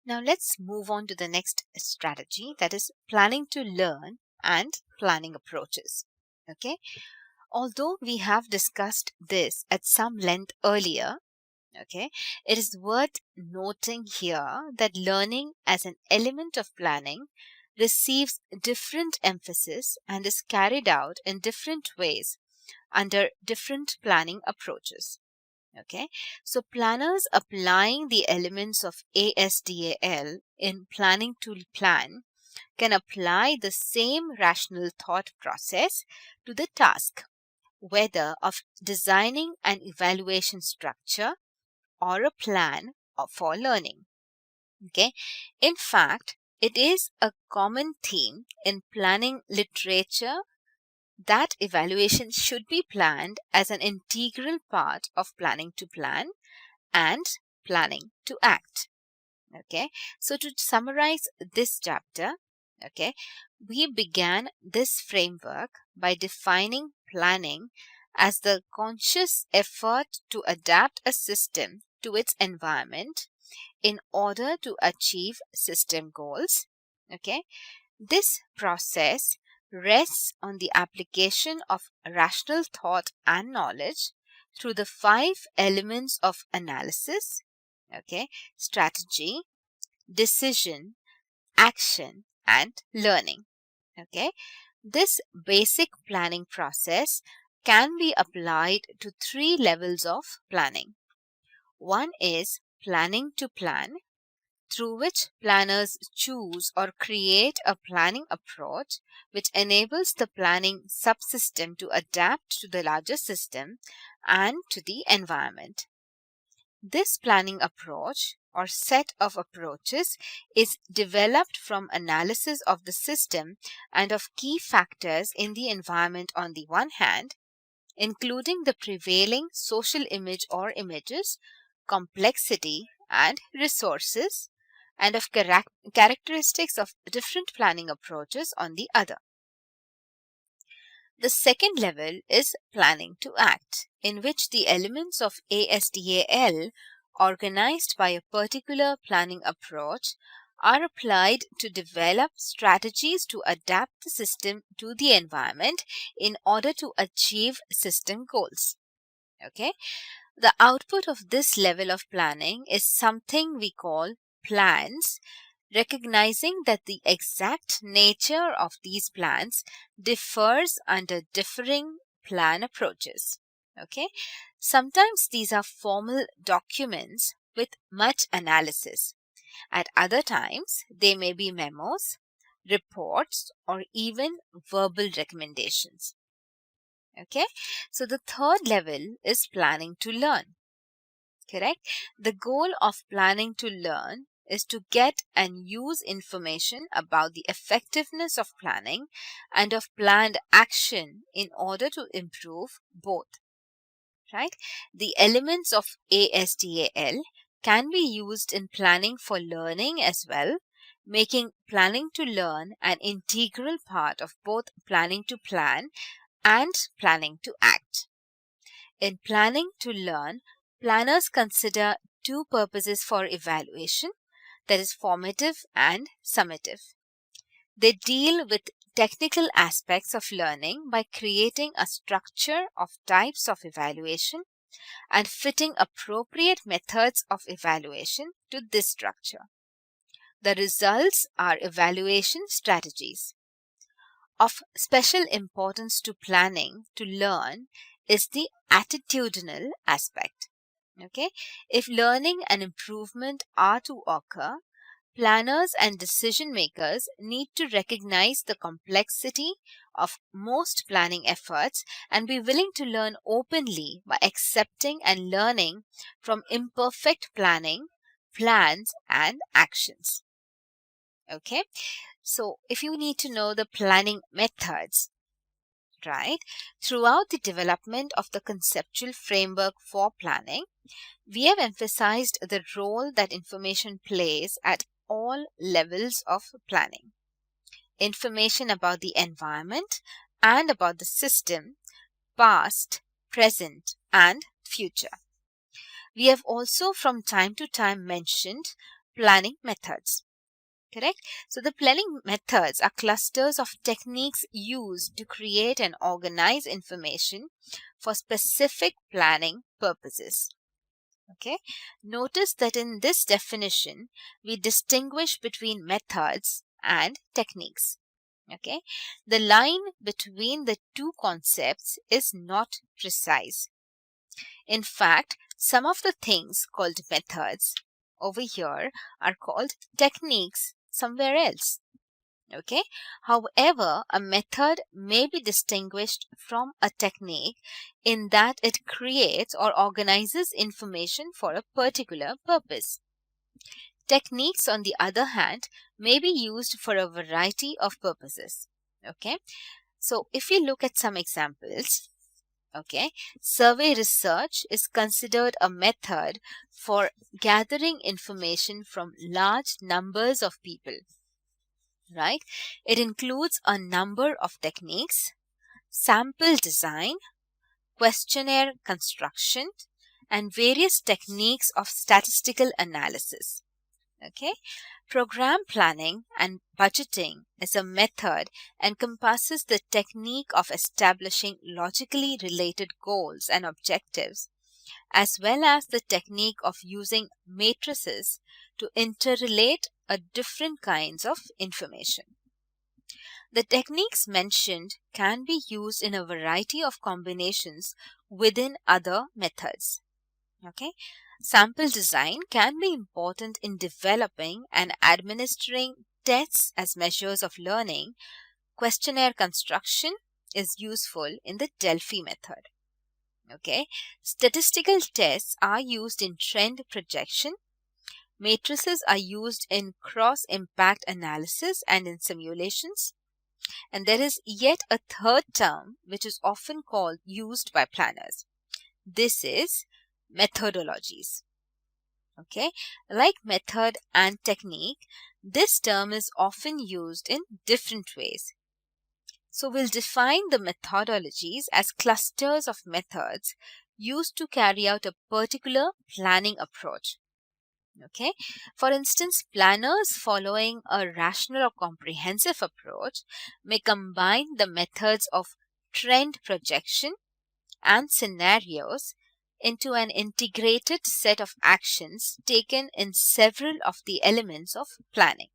Now let's move on to the next strategy, that is planning to learn and planning approaches. Okay. Although we have discussed this at some length earlier, okay, it is worth noting here that learning as an element of planning receives different emphasis and is carried out in different ways under different planning approaches. Okay, so planners applying the elements of ASDAL in planning to plan can apply the same rational thought process to the task, whether of designing an evaluation structure or a plan for learning. Okay, in fact, it is a common theme in planning literature that evaluation should be planned as an integral part of planning to plan and planning to act. Okay, so to summarize this chapter, okay, we began this framework by defining planning as the conscious effort to adapt a system to its environment in order to achieve system goals. Okay, this process rests on the application of rational thought and knowledge through the 5 elements of analysis, okay, strategy, decision, action, and learning. Okay, this basic planning process can be applied to 3 levels of planning. One is planning to plan, through which planners choose or create a planning approach which enables the planning subsystem to adapt to the larger system and to the environment. This planning approach or set of approaches is developed from analysis of the system and of key factors in the environment on the one hand, including the prevailing social image or images, complexity, and resources, and of characteristics of different planning approaches on the other. The second level is planning to act, in which the elements of ASDAL organized by a particular planning approach are applied to develop strategies to adapt the system to the environment in order to achieve system goals. Okay, the output of this level of planning is something we call plans, recognizing that the exact nature of these plans differs under differing plan approaches. Okay, sometimes these are formal documents with much analysis. At other times, they may be memos, reports, or even verbal recommendations. Okay, so the third level is planning to learn. Correct? The goal of planning to learn is to get and use information about the effectiveness of planning and of planned action in order to improve both. Right? The elements of ASDAL can be used in planning for learning as well, making planning to learn an integral part of both planning to plan and planning to act. In planning to learn, planners consider 2 purposes for evaluation, that is formative and summative. They deal with technical aspects of learning by creating a structure of types of evaluation and fitting appropriate methods of evaluation to this structure. The results are evaluation strategies. Of special importance to planning to learn is the attitudinal aspect. Okay, if learning and improvement are to occur, planners and decision makers need to recognize the complexity of most planning efforts and be willing to learn openly by accepting and learning from imperfect planning, plans, and actions. Okay, so if you need to know the planning methods, right, throughout the development of the conceptual framework for planning, we have emphasized the role that information plays at all levels of planning. Information about the environment and about the system, past, present, and future. We have also from time to time mentioned planning methods. Correct? So the planning methods are clusters of techniques used to create and organize information for specific planning purposes. Okay? Notice that in this definition, we distinguish between methods and techniques. Okay? The line between the two concepts is not precise. In fact, some of the things called methods over here are called techniques somewhere else. Okay. However, a method may be distinguished from a technique in that it creates or organizes information for a particular purpose. Techniques, on the other hand, may be used for a variety of purposes. Okay. So if we look at some examples, okay, survey research is considered a method for gathering information from large numbers of people. Right? It includes a number of techniques: sample design, questionnaire construction, and various techniques of statistical analysis. Okay? Program planning and budgeting is a method encompasses the technique of establishing logically related goals and objectives, as well as the technique of using matrices to interrelate different kinds of information. The techniques mentioned can be used in a variety of combinations within other methods. Okay? Sample design can be important in developing and administering tests as measures of learning. Questionnaire construction is useful in the Delphi method. Okay? Statistical tests are used in trend projection. Matrices are used in cross-impact analysis and in simulations. And there is yet a third term which is often used by planners. This is methodologies. Okay, like method and technique, this term is often used in different ways. So we'll define the methodologies as clusters of methods used to carry out a particular planning approach. Okay, for instance, planners following a rational or comprehensive approach may combine the methods of trend projection and scenarios into an integrated set of actions taken in several of the elements of planning.